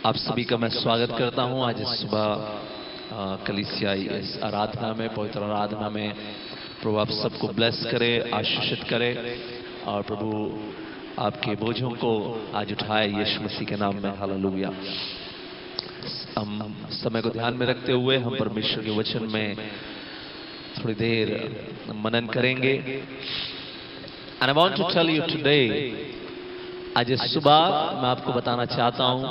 आप सभी का मैं स्वागत करता हूं। आज सुबह कलीसिया इस आराधना में, पवित्र आराधना में प्रभु आप सबको ब्लेस करे, आशीषित करे और प्रभु आपके बोझों को आज उठाए यीशु मसीह के नाम में। हालेलुया। हम समय को ध्यान में रखते हुए हम परमेश्वर के वचन में थोड़ी देर मनन करेंगे। And I want to tell you today, आज सुबह मैं आपको बताना चाहता हूं,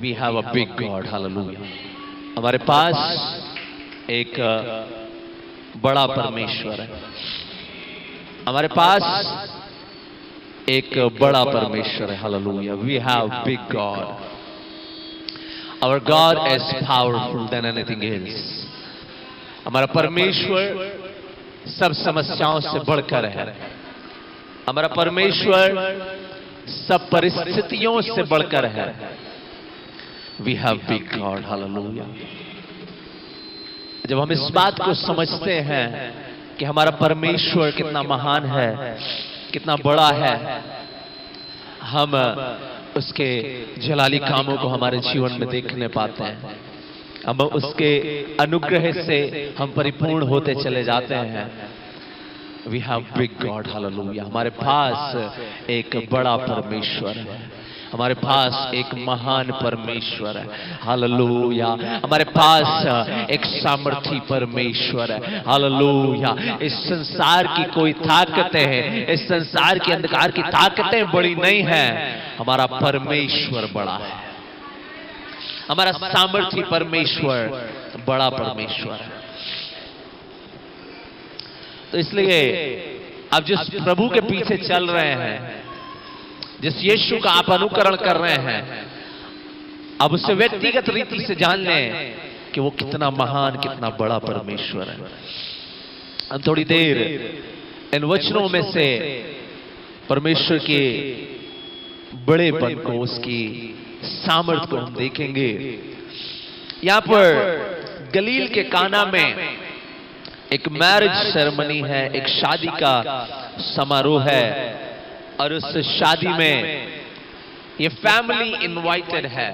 we have a big God, hallelujah। हमारे पास एक बड़ा परमेश्वर है। हमारे पास एक बड़ा परमेश्वर है, hallelujah। We have big God। Our God is powerful than anything else। हमारा परमेश्वर सब समस्याओं से बढ़कर है। हमारा परमेश्वर सब परिस्थितियों से बढ़कर है। We have big God, hallelujah। जब हम इस बात को समझते हैं कि हमारा परमेश्वर कितना महान है, कितना बड़ा है, हम उसके जलाली कामों को हमारे जीवन में देखने पाते हैं। हम उसके अनुग्रह से हम परिपूर्ण होते चले जाते हैं। We have big God, hallelujah। हमारे पास एक बड़ा परमेश्वर है। हमारे पास एक महान परमेश्वर है, हालेलुया। हमारे पास एक सामर्थी परमेश्वर है, हालेलुया। इस संसार की कोई ताकतें हैं, इस संसार के अंधकार की ताकतें बड़ी नहीं है, हमारा परमेश्वर बड़ा है। हमारा सामर्थी परमेश्वर बड़ा परमेश्वर है। तो इसलिए अब जिस प्रभु के पीछे चल रहे हैं, जिस यीशु का आप अनुकरण कर रहे हैं, अब उससे व्यक्तिगत रीति से जान लें कि वो कितना महान, कितना बड़ा परमेश्वर है। हम थोड़ी देर इन वचनों में से परमेश्वर के बड़ेपन को, उसकी सामर्थ को हम देखेंगे। यहां पर गलील के काना में एक मैरिज सेरेमनी है, एक शादी का समारोह है और उस शादी में ये फैमिली इनवाइटेड है।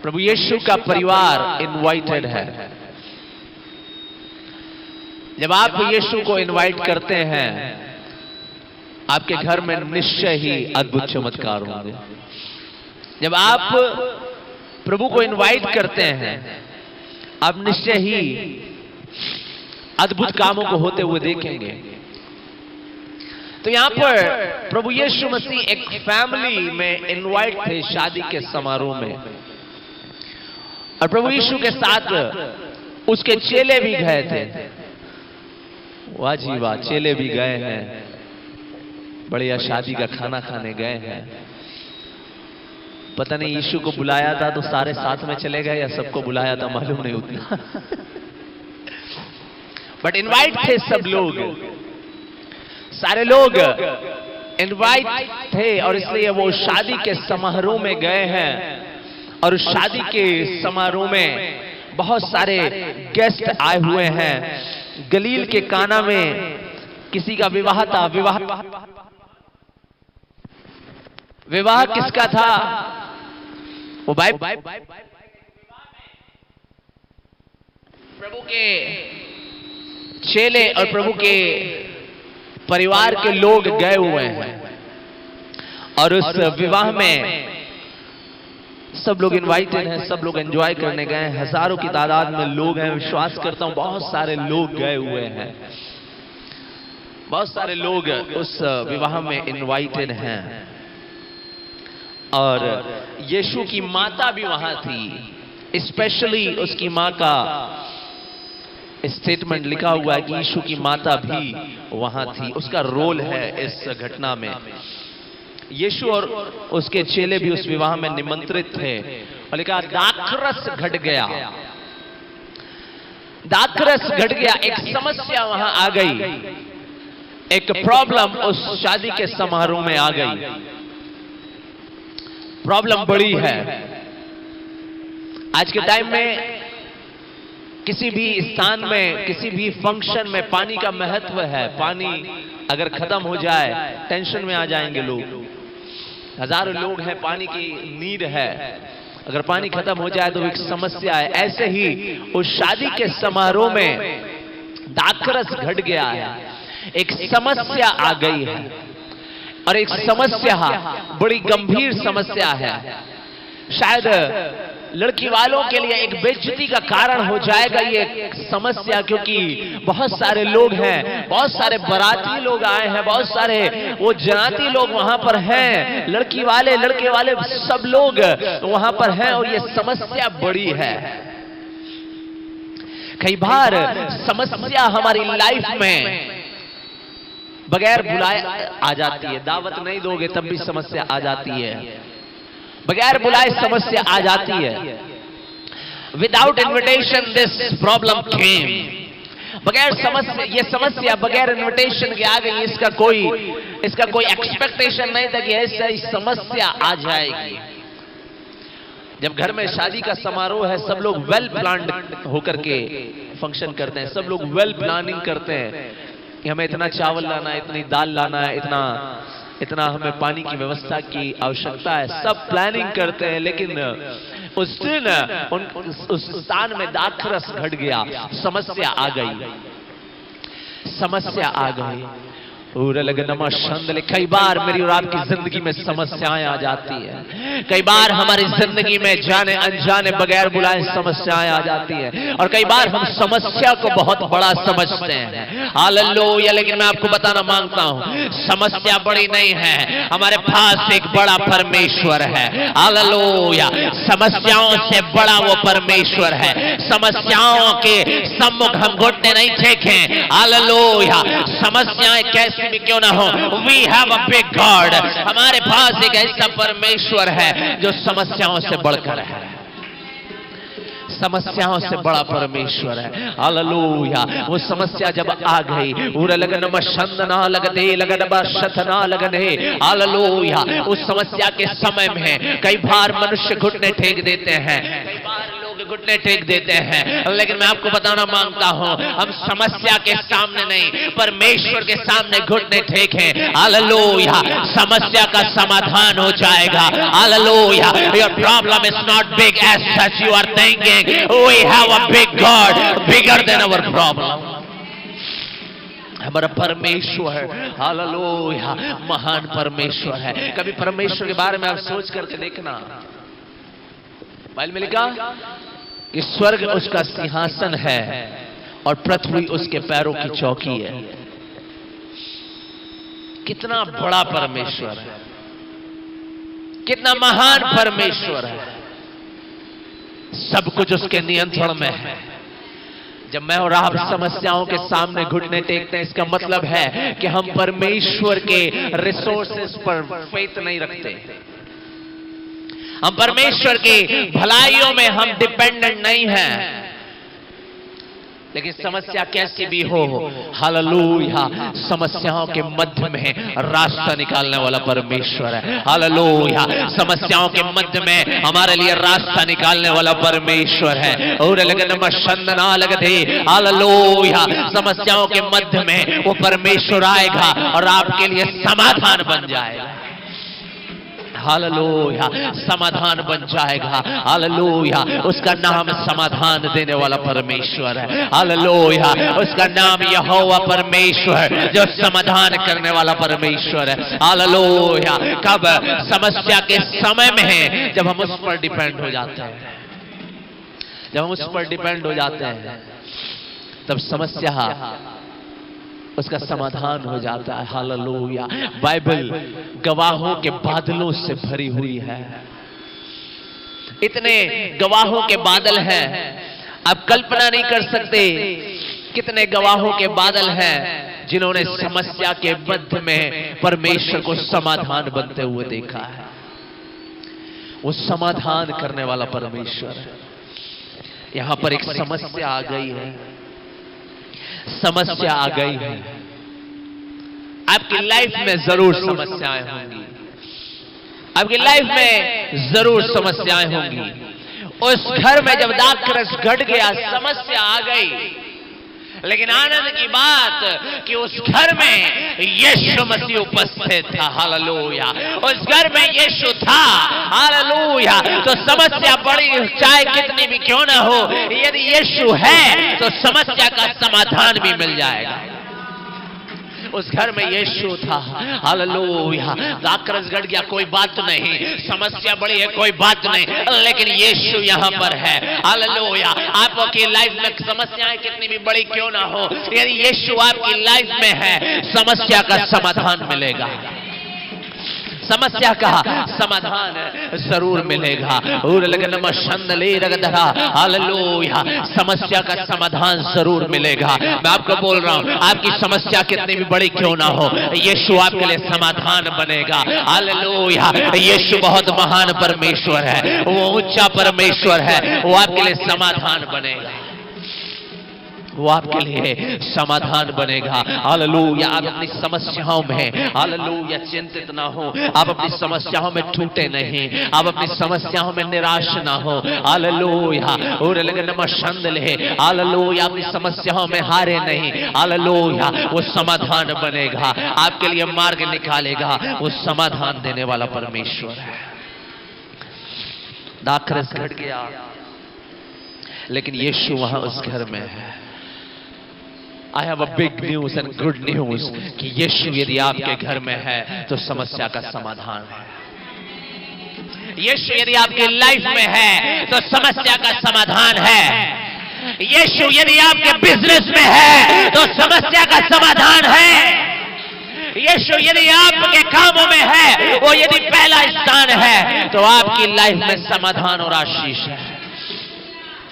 प्रभु यीशु का परिवार इनवाइटेड है। जब आप यीशु को इनवाइट करते हैं, आपके घर में निश्चय ही अद्भुत चमत्कार होंगे। जब आप प्रभु को इनवाइट करते हैं, आप निश्चय ही अद्भुत कामों को होते हुए देखेंगे। तो यहां पर प्रभु यीशु मसीह एक फैमिली में इनवाइट थे शादी के समारोह में, और प्रभु यीशु के साथ उसके चेले भी गए थे। वाह जी वाह, चेले भी गए हैं, बढ़िया शादी का खाना खाने गए हैं। पता नहीं यीशु को बुलाया था तो सारे साथ में चले गए या सबको बुलाया था, मालूम नहीं उतना। बट इनवाइट थे सब लोग, सारे लोग इनवाइट थे, और इसलिए वो शादी के समारोह में गए हैं। और उस शादी के समारोह में बहुत सारे गेस्ट आए हुए हैं। गलील के काना में किसी का विवाह था। विवाह किसका था? वो प्रभु के चेले और प्रभु के परिवार के लोग गए हुए हैं, और उस विवाह में सब लोग इनवाइटेड हैं, सब लोग एंजॉय करने गए हैं। हजारों की तादाद में लोग हैं, विश्वास करता हूं बहुत सारे लोग गए हुए हैं। बहुत सारे लोग उस विवाह में इनवाइटेड हैं, और यीशु की माता भी वहां थी। स्पेशली उसकी मां का स्टेटमेंट लिखा हुआ है कि यीशु की माता भी वहां थी। उसका रोल है इस घटना में। यीशु और उसके चेले भी उस विवाह में निमंत्रित थे, और लिखा दाखरस घट गया। दाखरस घट गया, एक समस्या वहां आ गई, एक प्रॉब्लम उस शादी के समारोह में आ गई। प्रॉब्लम बड़ी है। आज के टाइम में किसी भी स्थान में, किसी भी फंक्शन में पानी का महत्व है। पानी अगर खत्म हो जाए टेंशन में आ जाएंगे लोग। हजारों लोग हैं, पानी की नीड है, अगर पानी खत्म हो जाए तो एक समस्या है। ऐसे ही उस शादी के समारोह में दाखरस घट गया है, एक समस्या आ गई है, और एक समस्या बड़ी गंभीर समस्या है। शायद लड़की वालों के लिए एक बेइज्जती का कारण हो जाएगा ये समस्या, क्योंकि बहुत सारे लोग हैं, बहुत सारे बाराती लोग आए हैं, बहुत सारे वो जनाती लोग वहां पर हैं, लड़की वाले लड़के वाले सब लोग वहां पर हैं, और ये समस्या बड़ी है। कई बार समस्या हमारी लाइफ में बगैर बुलाए आ जाती है, दावत नहीं दोगे तब भी समस्या आ जाती है, बगैर बुलाए समस्या आ जाती है। विदाउट इन्विटेशन दिस प्रॉब्लम केम, बगैर समस्या, ये समस्या बगैर इन्विटेशन के आ गई। इसका कोई एक्सपेक्टेशन नहीं था कि ऐसी समस्या आ जाएगी। जब घर में शादी का समारोह है, सब लोग वेल प्लान्ड होकर के फंक्शन करते हैं, सब लोग वेल प्लानिंग करते हैं कि हमें इतना चावल लाना है, इतनी दाल लाना है, इतना हमें पानी की व्यवस्था की आवश्यकता है, सब प्लानिंग करते हैं। लेकिन उस दिन उस स्थान में दाखरस घट गया, समस्या आ गई, समस्या आ गई। कई बार मेरी और आपकी जिंदगी में समस्याएं आ जाती है, कई बार हमारी जिंदगी में जाने अनजाने बगैर बुलाए समस्याएं आ जाती है, और कई बार हम समस्या को बहुत बड़ा समझते हैं। हालेलुया। लेकिन मैं आपको बताना मांगता हूं, समस्या बड़ी नहीं है, हमारे पास एक बड़ा परमेश्वर है। हालेलुया। समस्याओं से बड़ा वो परमेश्वर है। समस्याओं के सम्मुख हम घुटने नहीं टेकें। हालेलुया। समस्याएं कैसी भी क्यों ना हो, we have a big God, हमारे पास एक ऐसा परमेश्वर है जो समस्याओं से बढ़कर है, समस्याओं से बड़ा परमेश्वर है। हालेलुया। वो समस्या जब आ गई, उरे लगन मशंदना लगदे लगन बशतना लगने, हालेलुया। उस समस्या के समय में कई बार मनुष्य घुटने टेक देते हैं, कई बार लोग घुटने टेक देते हैं, लेकिन मैं आपको बताना मांगता हूं, हम समस्या के सामने नहीं, परमेश्वर के सामने घुटने टेकें। हालेलुया। समस्या का समाधान हो जाएगा। Hallelujah. Your problem is not big as such you are thinking, we have a big God, bigger than our problem. हमारा परमेश्वर, हालेलुया, महान परमेश्वर है। कभी परमेश्वर के बारे में आप सोच करके देखना। बाइबल में लिखा कि स्वर्ग उसका सिंहासन है और पृथ्वी उसके पैरों की चौकी है। कितना बड़ा परमेश्वर है, कितना महान परमेश्वर है, सब कुछ उसके नियंत्रण में है। जब मैं और आप समस्याओं के सामने घुटने टेकते हैं, इसका मतलब है कि हम परमेश्वर के रिसोर्सेस पर फेथ नहीं रखते, हम परमेश्वर की भलाइयों में हम डिपेंडेंट नहीं हैं। लेकिन समस्या कैसी भी हो, हालेलुया, समस्याओं के मध्य में रास्ता निकालने वाला परमेश्वर है। हालेलुया। समस्याओं के मध्य में हमारे लिए रास्ता निकालने वाला परमेश्वर है। और लगन मशंदना लगते, हालेलुया। समस्याओं के मध्य में वो परमेश्वर आएगा और आपके लिए समाधान बन जाएगा। हालेलुया। समाधान बन जाएगा। हालेलुया। उसका नाम समाधान देने वाला परमेश्वर है। हालेलुया। उसका नाम यहोवा परमेश्वर, जो समाधान करने वाला परमेश्वर है। हालेलुया। कब? समस्या के समय में है, जब हम उस पर डिपेंड हो जाते हैं, जब हम उस पर डिपेंड हो जाते हैं, तब समस्या उसका समाधान हो जाता है। हालेलुया। बाइबल गवाहों के बादलों से भरी हुई है। इतने गवाहों के बादल हैं, आप कल्पना नहीं कर सकते कितने गवाहों के बादल हैं जिन्होंने समस्या के मध्य में परमेश्वर को समाधान बनते हुए देखा है। वो समाधान करने वाला परमेश्वर है। यहां पर एक समस्या आ गई है, समस्या आ गई है। आपकी लाइफ में जरूर समस्याएं होंगी, आपकी लाइफ में जरूर समस्याएं होंगी। उस घर में जब दाखरस घट गया, समस्या आ गई, लेकिन आनंद की बात कि उस घर में यीशु मसीह उपस्थित था। हालेलुया। उस घर में यीशु था। हालेलुया। तो समस्या बड़ी चाहे कितनी भी क्यों ना हो, यदि यीशु है तो समस्या का समाधान भी मिल जाएगा। उस घर में यीशु था। हालेलुया। दाखरस गड़ गया, कोई बात नहीं, समस्या बड़ी है, कोई बात नहीं, लेकिन यीशु यहां पर है। हालेलुया। आपकी लाइफ में समस्याएं कितनी भी बड़ी क्यों ना हो, यदि यीशु आपकी लाइफ में है, समस्या का समाधान मिलेगा। समस्या का समाधान जरूर मिलेगा। हालेलुया। समस्या का समाधान जरूर मिलेगा। मैं आपको बोल रहा हूं, आपकी समस्या कितनी भी बड़ी क्यों ना हो, यीशु आपके लिए समाधान बनेगा। हालेलुया। यीशु बहुत महान परमेश्वर है, वो ऊंचा परमेश्वर है, वो आपके लिए समाधान बनेगा। वो आपके लिए समाधान बनेगा। हालेलुया। आप अपनी समस्याओं में, हालेलुया, चिंतित ना हो, आप अपनी समस्याओं में टूटे नहीं, आप अपनी समस्याओं में निराश ना हो। हालेलुया। और लेकिन नमशंदले, हालेलुया, अपनी समस्याओं में हारे नहीं। हालेलुया। वो समाधान बनेगा, आपके लिए मार्ग निकालेगा। वो समाधान देने वाला परमेश्वर है। दाखरस घट गया, लेकिन यीशु वहां उस घर में है। I have a big news and good news कि यीशु यदि आपके घर में है तो समस्या का समाधान है। यीशु यदि आपकी लाइफ में है तो समस्या का समाधान है। यीशु यदि आपके बिजनेस में है तो समस्या का समाधान है। यीशु यदि आपके कामों में है, वो यदि पहला स्थान है, तो आपकी लाइफ में समाधान और आशीष है।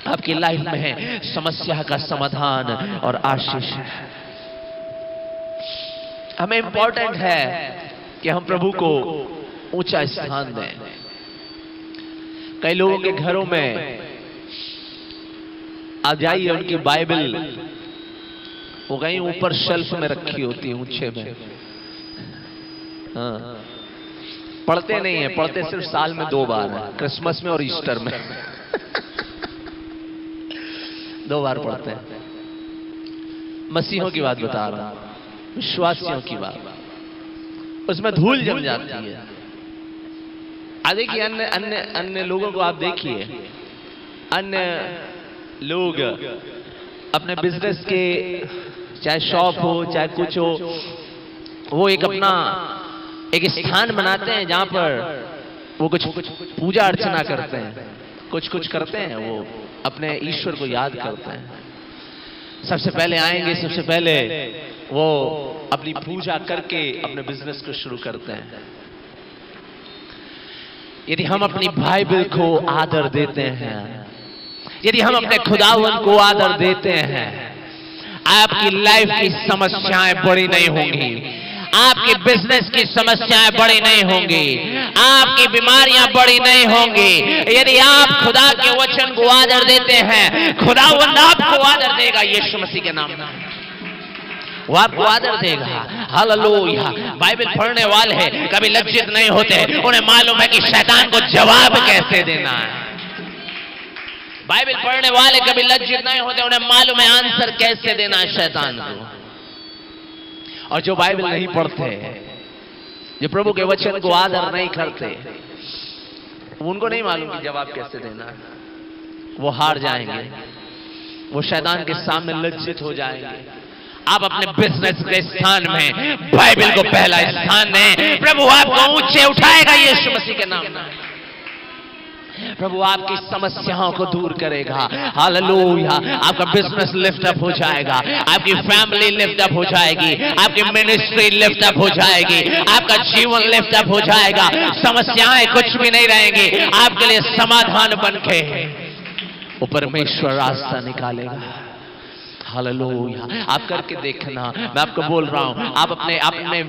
आपकी लाइफ में है समस्या का समाधान और आशीष है। हमें इंपॉर्टेंट है कि हम प्रभु को ऊंचा स्थान दें। कई लोगों के घरों में आप जाइए, उनकी बाइबल वो कहीं ऊपर शेल्फ में रखी होती है, ऊंचे में। हाँ, पढ़ते नहीं है, पढ़ते सिर्फ साल में 2 बार, क्रिसमस में और ईस्टर में। 2 बार पढ़ते हैं। मसीहों की बात बता रहा हूं, विश्वासियों की बात। उसमें धूल जम जाती है। देखिए अन्य लोगों को आप देखिए, अन्य लोग अपने बिजनेस के, चाहे शॉप हो चाहे कुछ हो, वो एक अपना एक स्थान बनाते हैं जहां पर वो कुछ पूजा अर्चना करते हैं, कुछ करते हैं, वो अपने ईश्वर को याद करते हैं। सबसे पहले आएंगे, सबसे पहले वो अपनी पूजा करके अपने बिजनेस को शुरू करते हैं। यदि हम अपनी बाइबल को आदर देते हैं, यदि हम अपने खुदावन को आदर देते हैं, आपकी लाइफ की समस्याएं बड़ी नहीं होंगी, आपके बिजनेस की समस्याएं बड़ी नहीं होंगी, आपकी बीमारियां बड़ी नहीं होंगी। यदि आप खुदा के वचन को आदर देते हैं, खुदावंद आपको आदर देगा। यीशु मसीह के नाम में वो आपको आदर देगा। हालेलुया। बाइबल पढ़ने वाले कभी लज्जित नहीं होते, उन्हें मालूम है कि शैतान को जवाब कैसे देना है। बाइबल पढ़ने वाले कभी लज्जित नहीं होते, उन्हें मालूम है आंसर कैसे देना है शैतान को। और जो बाइबल नहीं पढ़ते, जो प्रभु के वचन को आदर नहीं करते, उनको नहीं मालूम कि जवाब कैसे देना है। वो हार जाएंगे, वो शैतान के सामने लज्जित हो जाएंगे। आप अपने बिजनेस के स्थान में बाइबल को पहला स्थान दें, प्रभु आपको ऊंचे उठाएगा यीशु मसीह के नाम में। प्रभु आपकी समस्याओं को दूर करेगा। हालेलुया। आपका बिजनेस लिफ्ट अप हो जाएगा, आपकी फैमिली लिफ्ट अप हो जाएगी, आपकी मिनिस्ट्री लिफ्ट अप हो जाएगी, आपका जीवन लिफ्ट अप हो जाएगा। समस्याएं कुछ भी नहीं रहेंगी, आपके लिए समाधान बनके वो परमेश्वर रास्ता निकालेगा। हालेलुया। आप करके देखना, मैं आपको बोल रहा हूं, आप अपने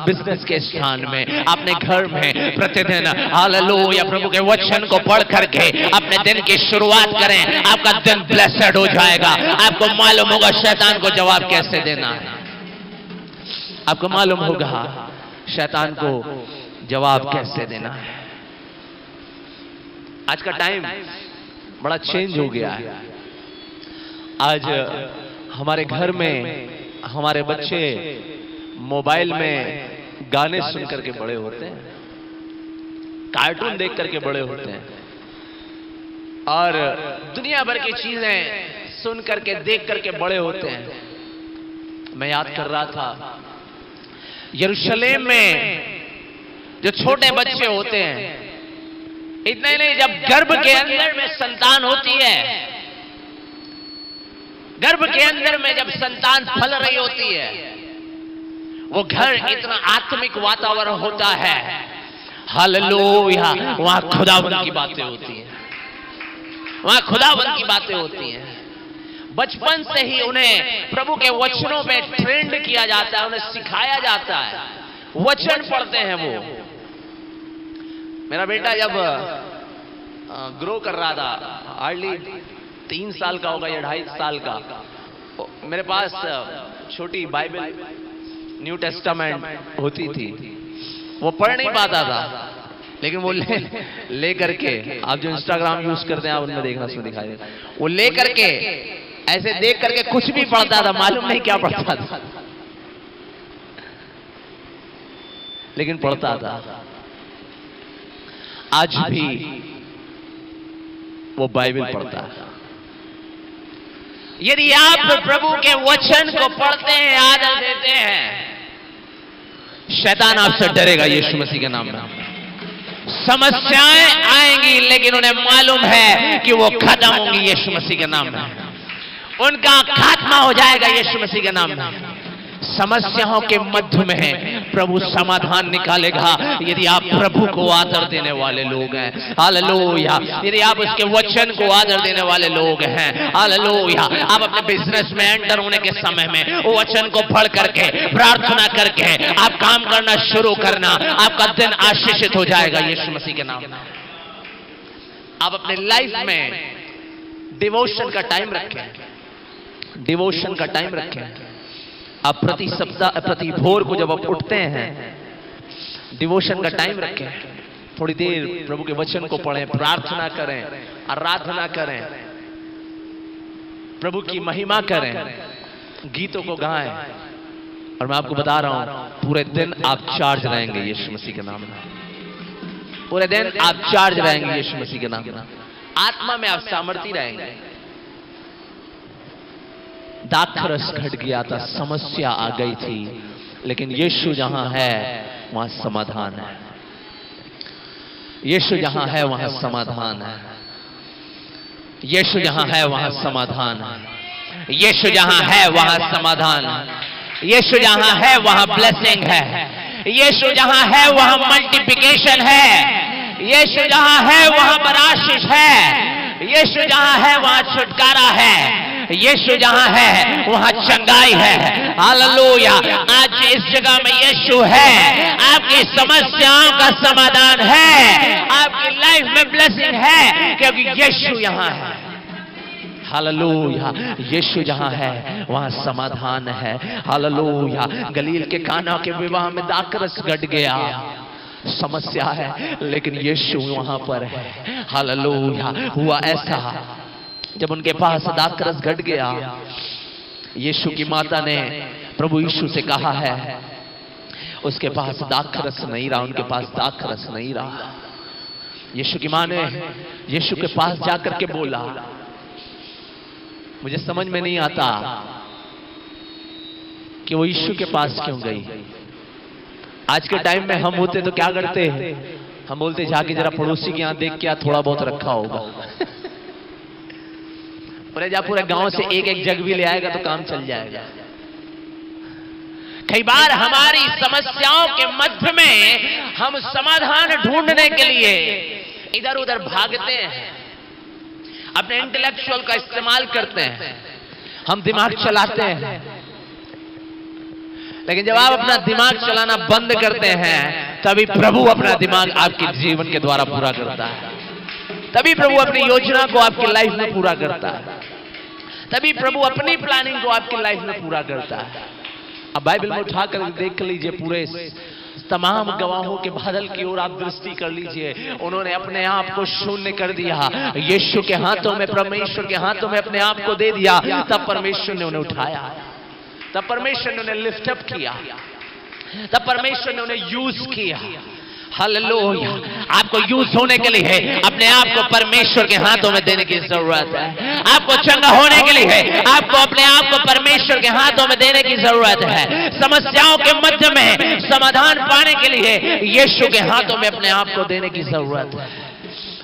बिजनेस के स्थान में, अपने घर में प्रतिदिन हालेलुया प्रभु के वचन को पढ़ करके अपने दिन की शुरुआत करें। आपका दिन ब्लेस्ड हो जाएगा। आपको मालूम होगा शैतान को जवाब कैसे देना है, आपको मालूम होगा शैतान को जवाब कैसे देना है। आज का टाइम बड़ा चेंज हो गया है। आज हमारे घर में हमारे बच्चे मोबाइल में गाने सुन करके बड़े होते हैं, कार्टून देख करके बड़े होते हैं और दुनिया भर की चीजें सुन करके देख करके बड़े होते हैं। मैं याद कर रहा था यरूशलेम में जो छोटे बच्चे होते हैं, इतना ही नहीं, जब गर्भ के अंदर में संतान होती है, गर्भ के अंदर में जब संतान फल रही होती है, वो घर इतना आत्मिक वातावरण होता है, हालेलुया, वहां खुदावंद की बातें होती हैं, वहां खुदावंद की बातें होती हैं। बचपन से ही उन्हें प्रभु के वचनों में ट्रेंड किया जाता है, उन्हें सिखाया जाता है, वचन पढ़ते हैं वो। मेरा बेटा जब ग्रो कर रहा था, हार्डली 3 साल का होगा या 2.5 साल का, मेरे पास छोटी बाइबल न्यू टेस्टामेंट होती थी, वो पढ़ नहीं पाता था, लेकिन वो ले करके, आप जो इंस्टाग्राम यूज करते हैं आप उनमें देखना, उसमें दिखाई देता, वो ले करके ऐसे देख करके कुछ भी पढ़ता था, मालूम नहीं क्या पढ़ता था, लेकिन पढ़ता था। आज भी वो बाइबल पढ़ता है। यदि आप प्रभु के वचन को पढ़ते हैं, आदर देते हैं, शैतान आपसे डरेगा यीशु मसीह के नाम में। समस्याएं आएंगी लेकिन उन्हें मालूम है कि वो खत्म होंगी यीशु मसीह के नाम में, उनका खात्मा हो जाएगा यीशु मसीह के नाम में। समस्याओं के मध्य में प्रभु समाधान निकालेगा यदि आप प्रभु को आदर देने वाले लोग हैं, हालेलुया। यदि आप उसके वचन को आदर देने वाले लोग हैं, हालेलुया। आप अपने बिजनेस में एंटर होने के समय में वो वचन को पढ़ करके, प्रार्थना करके आप काम करना शुरू करना, आपका दिन आशीषित हो जाएगा यीशु मसीह के नाम में। आप अपने लाइफ में डिवोशन का टाइम रखें, डिवोशन का टाइम रखें। आप प्रति सप्ताह, प्रति भोर को जब आप उठते हैं, डिवोशन का टाइम रखें, थोड़ी देर प्रभु के वचन को पढ़ें, प्रार्थना करें, आराधना करें, प्रभु की महिमा करें, गीतों को गाएं। और मैं आपको बता रहा हूं, पूरे दिन आप चार्ज रहेंगे यीशु मसीह के नाम में, पूरे दिन आप चार्ज रहेंगे यीशु मसीह के नाम में। आत्मा में आप सामर्थ्य रहेंगे। दाखरस घट गया था, समस्या आ गई थी, लेकिन यीशु जहां है वहां समाधान है। यीशु जहां है वहां समाधान है। यीशु जहां है वहां समाधान है। यीशु जहां है वहां समाधान है। यीशु जहां है वहां ब्लेसिंग है। यीशु जहां है वहां मल्टीप्लिकेशन है। यीशु जहां है वहां बराशिश है। यीशु जहां है वहां छुटकारा है। यीशु जहां है वहां चंगाई है, हालेलुया। आज इस जगह में यीशु है, आपकी समस्याओं का समाधान है, आपकी लाइफ में ब्लेसिंग है, क्योंकि यीशु यहां है, हालेलुया। यीशु जहां है वहां समाधान है, हालेलुया। गलील के काना के विवाह में दाखरस घट गया, समस्या है, लेकिन यीशु वहां पर है, हालेलुया। हुआ ऐसा, जब उनके पास दाखरस घट गया, यीशु की माता ने प्रभु यीशु से कहा है, उसके पास दाखरस नहीं रहा, उनके पास दाखरस नहीं रहा। यीशु की मां ने यीशु के पास जाकर के बोला, मुझे समझ में नहीं आता कि वो यीशु के पास क्यों गई। आज के टाइम में हम होते तो क्या करते हैं, हम बोलते जाके जरा पड़ोसी के यहां देख के थोड़ा बहुत रखा होगा, पूरे गांव से एक जग भी ले आएगा तो काम चल जाएगा। कई बार हमारी समस्याओं के मध्य में हम समाधान ढूंढने के लिए इधर उधर भागते हैं, अपने इंटेलेक्चुअल का इस्तेमाल करते हैं, हम दिमाग चलाते हैं। लेकिन जब आप अपना दिमाग चलाना बंद करते हैं, तभी प्रभु अपना दिमाग आपके जीवन के द्वारा पूरा करता है, तभी प्रभु अपनी योजना को आपकी लाइफ में पूरा करता है, तभी प्रभु अपनी प्लानिंग को आपकी लाइफ में पूरा करता है। अब बाइबल में उठाकर देख लीजिए, पूरे तमाम गवाहों के बादल की ओर आप दृष्टि कर लीजिए। उन्होंने अपने आप को शून्य कर दिया, यीशु के हाथों में, परमेश्वर के हाथों में अपने आप को दे दिया। तब परमेश्वर ने उन्हें उठाया, तब परमेश्वर ने उन्हें लिफ्ट अप किया, तब परमेश्वर ने उन्हें यूज किया। हालेलुया। आपको यूज होने के लिए अपने आप को परमेश्वर के हाथों में देने की जरूरत है। आपको चंगा होने के लिए आपको अपने आप को परमेश्वर के हाथों में देने की जरूरत है। समस्याओं के मध्य में समाधान पाने के लिए यीशु के हाथों में अपने आप को देने की जरूरत है।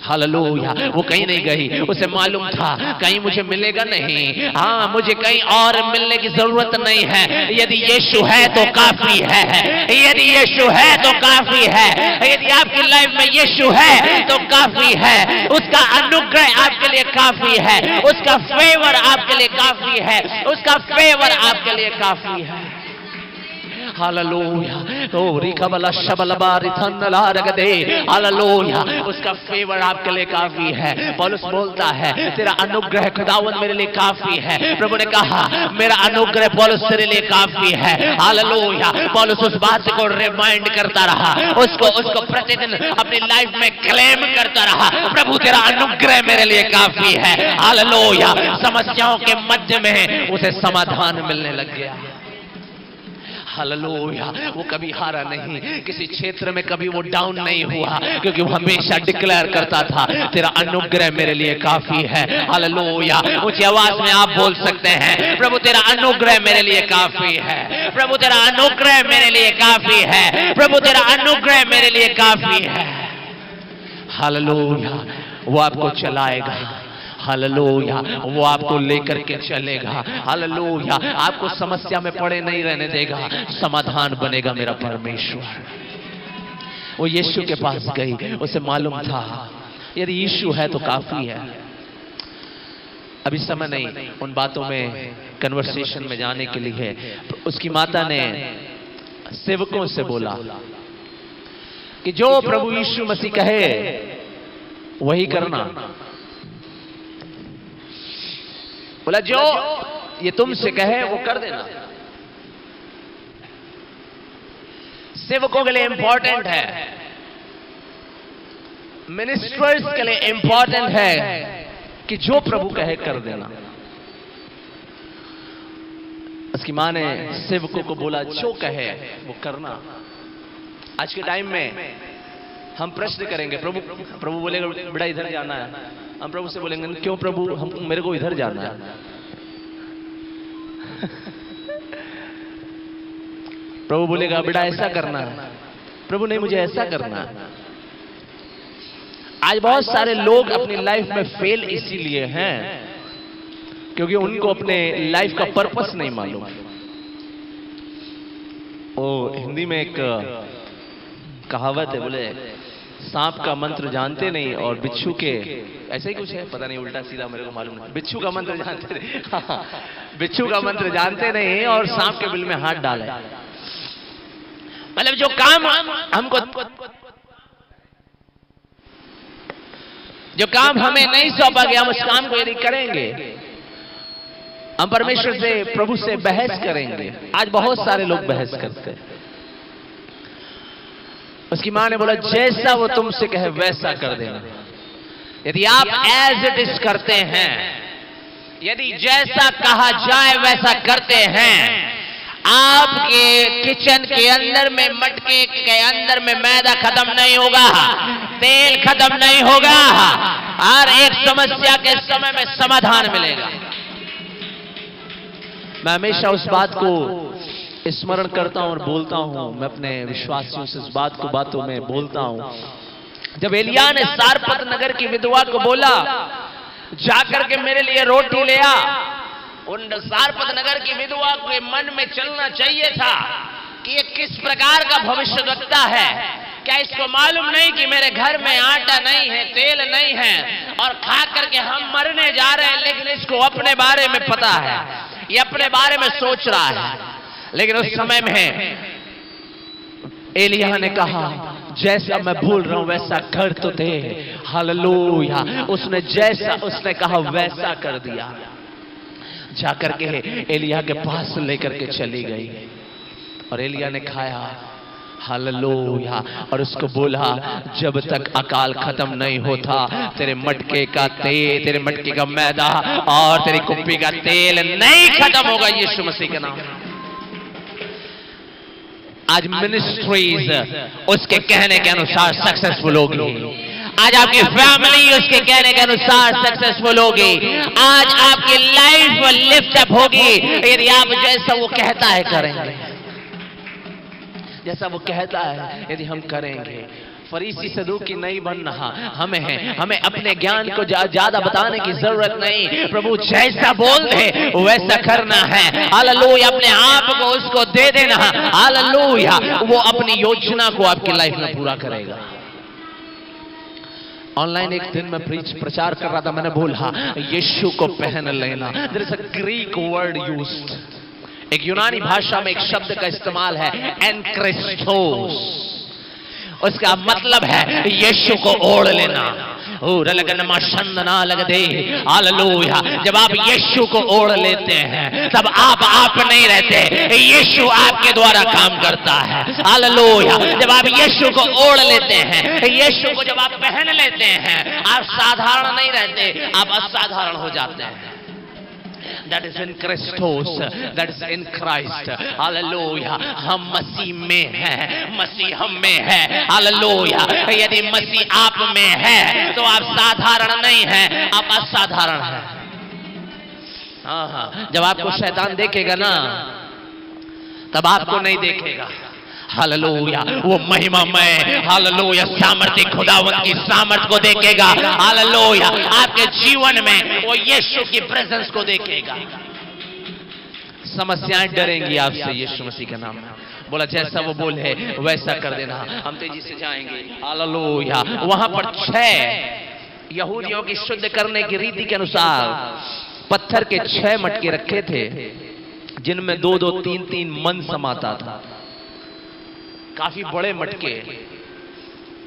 हालेलुया। वो कहीं नहीं गई, उसे मालूम था कहीं मुझे मिलेगा नहीं, हाँ मुझे कहीं और मिलने की जरूरत नहीं है। यदि यीशु है तो काफी है, यदि यीशु है तो काफी है, यदि आपकी लाइफ में यीशु है तो काफी है। उसका अनुग्रह आपके लिए काफी है, उसका फेवर आपके लिए काफी है, उसका फेवर आपके लिए काफी है। हालेलुया। ओ रिकबला शबलबा रिथनला रगदे। हालेलुया। उसका फेवर आपके लिए काफी है। पौलुस बोलता है तेरा अनुग्रह खुदावंद मेरे लिए काफी है। प्रभु ने कहा मेरा अनुग्रह पौलुस तेरे लिए काफी है। हालेलुया। पौलुस उस बात को रिमाइंड करता रहा, उसको प्रतिदिन अपनी लाइफ में क्लेम करता रहा, प्रभु तेरा अनुग्रह मेरे लिए काफी है। हालेलुया। समस्याओं के मध्य में उसे समाधान मिलने लग गया। हालेलुया। वो कभी हारा नहीं, किसी क्षेत्र में कभी वो डाउन नहीं हुआ, क्योंकि वो हमेशा डिक्लेयर करता था तेरा अनुग्रह मेरे लिए काफी है। हालेलुया। ऊंची आवाज में आप बोल सकते हैं प्रभु तेरा अनुग्रह मेरे लिए काफी है, प्रभु तेरा अनुग्रह मेरे लिए काफी है, प्रभु तेरा अनुग्रह मेरे लिए काफी है। हालेलुया। वो आपको चलाएगा, हालेलुया। वो आपको लेकर के चलेगा, हालेलुया। आपको समस्या में पड़े नहीं रहने देगा, समाधान बनेगा मेरा परमेश्वर। वो यीशु के पास गई, उसे मालूम था यदि यीशु है तो काफी है। अभी समय नहीं उन बातों में कन्वर्सेशन में जाने के लिए। उसकी माता ने सेवकों से बोला कि जो प्रभु यीशु मसीह कहे वही करना। बोला जो ये तुमसे कहे वो कर देना। सेवकों के लिए इंपॉर्टेंट है, मिनिस्टर्स के लिए इंपॉर्टेंट है कि जो प्रभु कहे कर देना। उसकी मां ने सेवकों को बोला जो कहे वो करना। आज के टाइम में हम प्रश्न करेंगे, प्रभु बोलेगा बेटा इधर जाना है, हम प्रभु से बोलेंगे क्यों प्रभु, हम मेरे को इधर जाना है। प्रभु बोलेगा बेटा ऐसा करना है, प्रभु नहीं मुझे ऐसा करना है। आज बहुत सारे लोग अपनी लाइफ में फेल इसीलिए हैं क्योंकि उनको अपने लाइफ का पर्पस नहीं मालूम। ओ हिंदी में एक कहावत है, बोले सांप का मंत्र जानते नहीं और बिच्छू के, ऐसा ही कुछ है, पता नहीं उल्टा सीधा मेरे को मालूम नहीं। बिच्छू का मंत्र जानते नहीं, बिच्छू का मंत्र जानते नहीं और सांप के बिल में हाथ डाले। मतलब जो काम हमें नहीं सौंपा गया, हम उस काम को यदि करेंगे, हम परमेश्वर से, प्रभु से बहस करेंगे। आज बहुत सारे लोग बहस करते हैं। उसकी मां ने बोला जैसा वो तुमसे कहे वैसा कर देना। यदि आप एज इट इज करते हैं, यदि जैसा कहा जाए वैसा करते हैं, आपके किचन के अंदर में, मटके के अंदर में मैदा खत्म नहीं होगा, तेल खत्म नहीं होगा, हर एक समस्या के समय में समाधान मिलेगा। मैं हमेशा उस बात को स्मरण करता हूं और बोलता हूं, मैं अपने विश्वासियों से इस बात को बातों में बोलता हूं। जब एलिय्याह ने सारपत नगर की विधवा को बोला जाकर के मेरे लिए रोटी ले आ, उन सारपत नगर की विधवा के मन में चलना चाहिए था कि ये किस प्रकार का भविष्यवक्ता है। क्या इसको मालूम नहीं कि मेरे घर में आटा नहीं है, तेल नहीं है और खा करके हम मरने जा रहे हैं, लेकिन इसको अपने बारे में पता है, ये अपने बारे में सोच रहा है। लेकिन उस समय में एलिय्याह ने कहा जैसा मैं भूल रहा हूं वैसा कर तो दे। हालेलुया। उसने जैसा उसने कहा वैसा कर दिया। जाकर के एलिय्याह के पास लेकर के चली गई और एलिय्याह ने खाया हालेलुया। और उसको बोला, जब तक अकाल खत्म नहीं होता तेरे मटके का तेल, तेरे मटके का मैदा और तेरी कुप्पी का तेल नहीं खत्म होगा, यीशु मसीह के नाम। आज मिनिस्ट्रीज उसके कहने के अनुसार सक्सेसफुल होगी। आज आपकी फैमिली उसके कहने के अनुसार सक्सेसफुल होगी। आज आपकी लाइफ लिफ्ट अप होगी यदि आप जैसा वो कहता है करेंगे, जैसा वो कहता है यदि हम करेंगे। फरीसी सदूकी नहीं बनना हमें अपने ज्ञान को ज्यादा बताने की जरूरत नहीं। प्रभु जैसा बोल दे वैसा करना है। हालेलुया। अपने आप को उसको दे देना। हालेलुया। वो अपनी योजना को आपकी लाइफ में पूरा करेगा। ऑनलाइन एक दिन मैं प्रचार कर रहा था, मैंने बोला यीशु को पहन लेना। There is a Greek word used, एक यूनानी भाषा में एक शब्द का इस्तेमाल है, एनक्रिस्टोस। उसका मतलब है यीशु को ओढ़ लेना। हालेलुया। जब आप यीशु को ओढ़ लेते हैं तब आप नहीं रहते, यीशु आपके द्वारा काम करता है। हालेलुया। जब आप यीशु को ओढ़ लेते हैं, यीशु को जब आप पहन लेते हैं, आप साधारण नहीं रहते, आप असाधारण हो जाते हैं। That is in Christos, that is in Christ. Hallelujah. हम मसीह में हैं, मसीह हम में है। Hallelujah. यदि मसीह आप में है तो आप साधारण नहीं हैं, आप असाधारण हैं। हाँ, जब आपको शैतान देखेगा ना तब आपको नहीं देखेगा। हालेलुया। वो महिमामय हालेलुया सामर्थ्य खुदावंत की सामर्थ को देखेगा। हालेलुया। आपके जीवन में वो यीशु की प्रेजेंस को देखेगा। समस्याएं डरेंगी आपसे यीशु मसीह के नाम में। बोला जैसा वो बोले वैसा कर देना। हम तेजी से जाएंगे। हालेलुया। वहां पर 6 यहूदियों की शुद्ध करने की रीति के अनुसार पत्थर के 6 मटके रखे थे, जिनमें 2-2, 3-3 मन समाता था। काफी बड़े मटके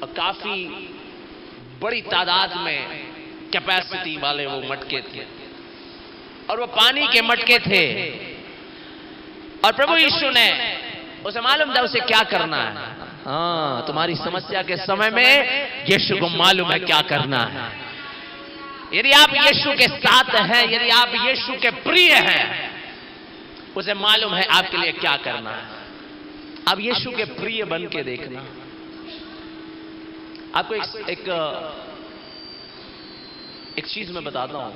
और काफी बड़ी तादाद में कैपेसिटी वाले वो मटके थे, और वो पानी के मटके थे। और प्रभु यीशु ने, उसे मालूम था उसे क्या करना है। हाँ, तुम्हारी समस्या के समय में यीशु को मालूम है क्या करना है। यदि आप यीशु के साथ हैं, यदि आप यीशु के प्रिय हैं, उसे मालूम है आपके लिए क्या करना है। अब यीशु के प्रिय बन के देखना। आपको एक चीज मैं बताता हूं।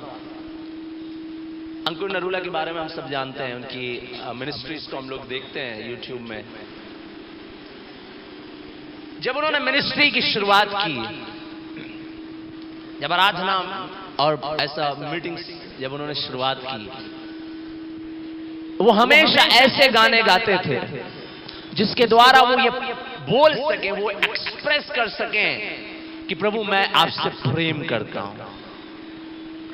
अंकुर नरूला के बारे में हम सब जानते हैं, उनकी मिनिस्ट्रीज को हम लोग देखते हैं यूट्यूब में। जब उन्होंने मिनिस्ट्री की शुरुआत की, जब आराधना और ऐसा मीटिंग्स जब उन्होंने शुरुआत की, वो हमेशा ऐसे गाने गाते थे जिसके द्वारा वो ये बोल सके, वो एक्सप्रेस कर सके कि प्रभु मैं आपसे प्रेम करता हूं।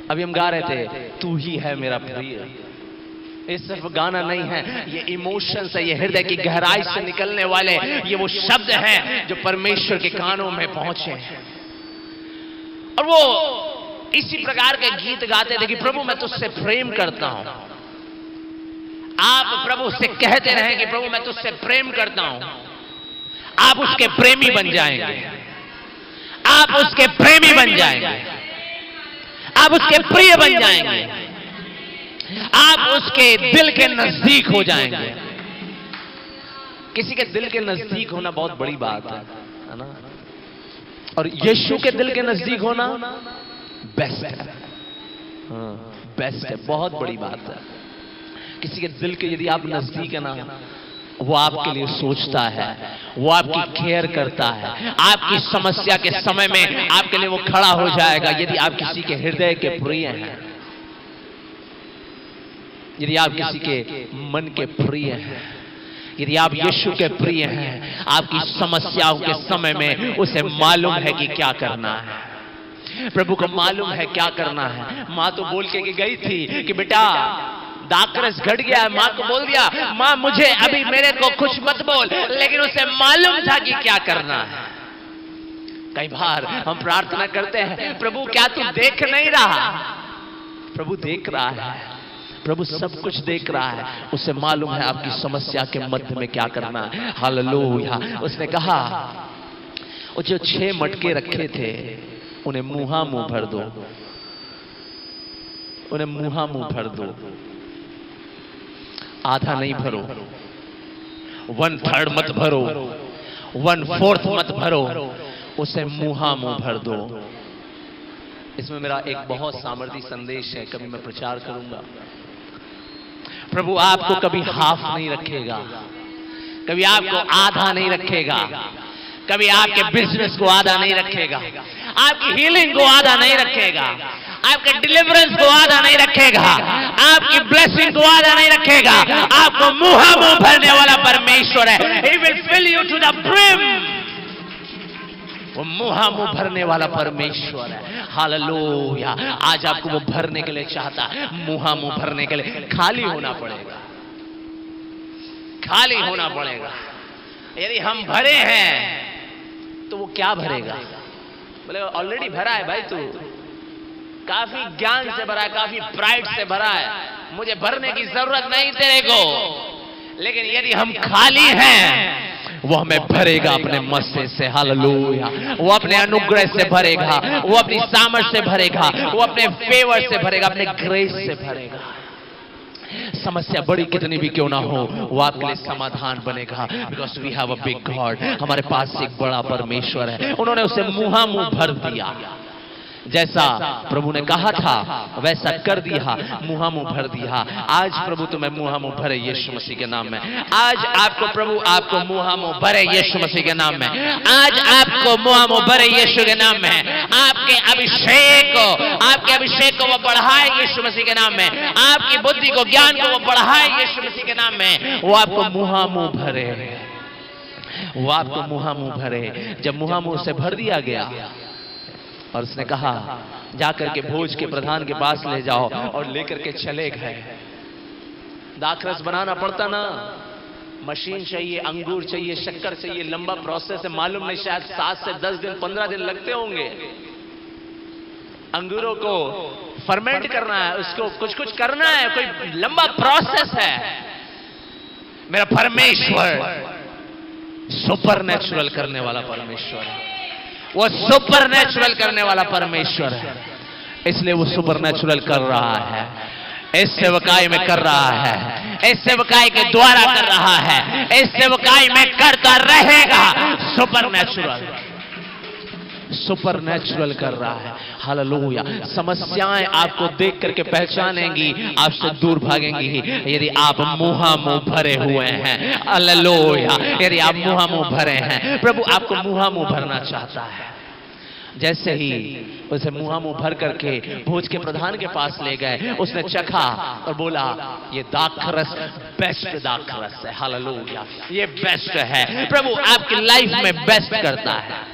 अभी हम गा रहे थे, तू ही है मेरा प्रिय। ये सिर्फ गाना नहीं है, ये इमोशन है, ये हृदय की गहराई से निकलने वाले ये वो शब्द हैं जो परमेश्वर के कानों में पहुंचे हैं। और वो इसी प्रकार के गीत गाते थे कि प्रभु मैं तुझसे प्रेम करता हूं। आप प्रभु से कहते रहे कि प्रभु मैं तुझसे प्रेम करता हूं, आप उसके प्रेमी बन जाएंगे। आप उसके प्रेमी बन जाएंगे, आप उसके प्रिय बन जाएंगे, आप उसके दिल के नजदीक हो जाएंगे। किसी के दिल के नजदीक होना बहुत बड़ी बात है ना। और यीशु के दिल के नजदीक होना बेस्ट है। बेस्ट है, बहुत बड़ी बात है। किसी के दिल के यदि आप नजदीक है ना, वो आपके लिए सोचता है, वो आपकी केयर करता है, आपकी समस्या के समय में आपके लिए वो खड़ा हो जाएगा। यदि आप किसी के हृदय के प्रिय हैं, यदि आप किसी के मन के प्रिय हैं, यदि आप यीशु के प्रिय हैं, आपकी समस्याओं के समय में उसे मालूम है कि क्या करना है। प्रभु को मालूम है क्या करना है। माँ तो बोल के गई थी कि बेटा दाखरस घट गया है। माँ को बोल दिया, माँ मुझे अभी मेरे को कुछ मत बोल, लेकिन उसे मालूम था कि क्या करना है। कई बार हम प्रार्थना करते हैं, प्रभु क्या तू देख नहीं रहा? प्रभु देख रहा है। प्रभु सब कुछ देख रहा है, उसे मालूम है आपकी समस्या के मध्य में क्या करना है। हालेलुया। उसने कहा वो जो 6 मटके रखे थे उन्हें मुहा मुंह भर दो, उन्हें मुहा मुंह भर दो, आधा नहीं भरो, 1/3 मत भरो, 1/4 मत भरो, उसे मुहा मुंह भर दो। इसमें मेरा एक बहुत सामर्थी संदेश है, कभी मैं प्रचार करूंगा। प्रभु आपको कभी हाफ नहीं रखेगा, कभी आपको आधा नहीं रखेगा, कभी आपके बिजनेस को आधा नहीं रखेगा, आपकी हीलिंग को आधा नहीं रखेगा, आपके डिलीवरेंस को आधा नहीं रखेगा, आपकी ब्लेसिंग को आधा नहीं रखेगा। आपको मुहा मुंह भरने वाला परमेश्वर है। He will fill you to the brim। वो मुहा मुंह भरने वाला परमेश्वर है। हालेलुया। आज आपको वो भरने के लिए चाहता है, मुहा मुंह भरने के लिए खाली होना पड़ेगा, खाली होना पड़ेगा। यदि हम भरे हैं तो वो क्या भरेगा? बोले ऑलरेडी भरा है भाई, तू काफी ज्ञान से भरा है, काफी प्राइड से भरा है, मुझे भरने की जरूरत नहीं तेरे को। लेकिन यदि हम खाली हैं, वो हमें भरेगा अपने मस्से से। हालेलुया। वो अपने अनुग्रह से भरेगा, वो अपनी सामर्थ से भरेगा, वो अपने फेवर से भरेगा, अपने ग्रेस से भरेगा। समस्या बड़ी कितनी भी क्यों ना हो, वो आपके लिए समाधान बनेगा। Because we have a big God. हमारे पास एक बड़ा परमेश्वर है। उन्होंने उसे मुहा मुंह भर दिया। जैसा प्रभु ने कहा था वैसा कर दिया, मुहा मुंह भर दिया। आज प्रभु तुम्हें मुहा मुंह भरे यीशु मसीह के नाम में। आज आपको प्रभु आपको मुहा मुंह भरे यीशु मसीह के नाम में। आज आपको मुहा मुंह भरे यीशु के नाम में। आपके अभिषेक को वो बढ़ाए यीशु मसीह के नाम में। आपकी बुद्धि को, ज्ञान को वो बढ़ाए यीशु मसीह के नाम में। वो आपको मुहा मुंह भरे, वो आपको मुहा मुंह भरे। जब मुहा मुंह से भर दिया गया और उसने कहा जाकर के भोज के प्रधान के पास ले जाओ, और लेकर के चले गए। दाखरस बनाना पड़ता ना, मशीन चाहिए, अंगूर चाहिए, शक्कर चाहिए, लंबा प्रोसेस है। मालूम नहीं, शायद 7 से 10 दिन 15 दिन लगते होंगे। अंगूरों को फर्मेंट करना है, उसको कुछ कुछ करना है, कोई लंबा प्रोसेस है। मेरा परमेश्वर सुपरनेचुरल करने वाला परमेश्वर है। वो सुपरनेचुरल करने वाला परमेश्वर है, इसलिए वो सुपरनेचुरल कर रहा है। इस सेवकाई में कर रहा है, इस सेवकाई के द्वारा कर रहा है, इस सेवकाई में करता रहेगा। सुपरनेचुरल, सुपरनेचुरल कर रहा है। हालेलुया। समस्याएं आपको देख करके पहचानेंगी, आपसे दूर भागेंगी यदि आप मुहा मुंह भरे हुए हैं। हालेलुया। यदि आप मुहा मुंह भरे हैं, प्रभु आपको मुहा मुंह भरना चाहता है। जैसे ही उसे मुहा मुंह भर करके भोज के प्रधान के पास ले गए, उसने चखा और बोला ये दाखरस बेस्ट दाखरस है। हालेलुया। ये बेस्ट है। प्रभु आपकी लाइफ में बेस्ट करता है।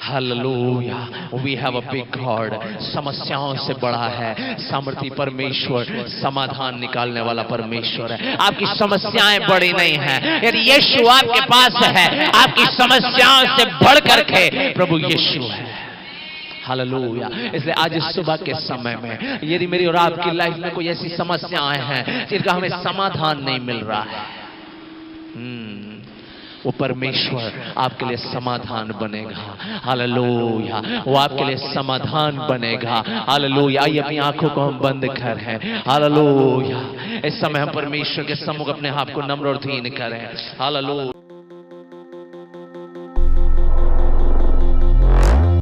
Hallelujah. We have a big God. समस्याओं से बड़ा है सामर्थी परमेश्वर, समाधान निकालने वाला परमेश्वर है। आपकी समस्याएं बड़ी नहीं हैं। यदि यीशु आपके पास है, आपकी समस्याओं से बढ़ करके प्रभु यीशु है। हालेलुया। इसलिए आज सुबह के समय में यदि मेरी और आपकी लाइफ में कोई ऐसी समस्याएं हैं जिनका हमें समाधान नहीं मिल रहा है, वो परमेश्वर आपके लिए समाधान बनेगा। हालेलुया। वो आपके लिए समाधान बनेगा। हालेलुया। आइए अपनी आंखों को हम बंद कर हैं। हालेलुया। इस समय हम परमेश्वर के सम्मुख अपने आप को नम्र और दीन करें। हालेलुया।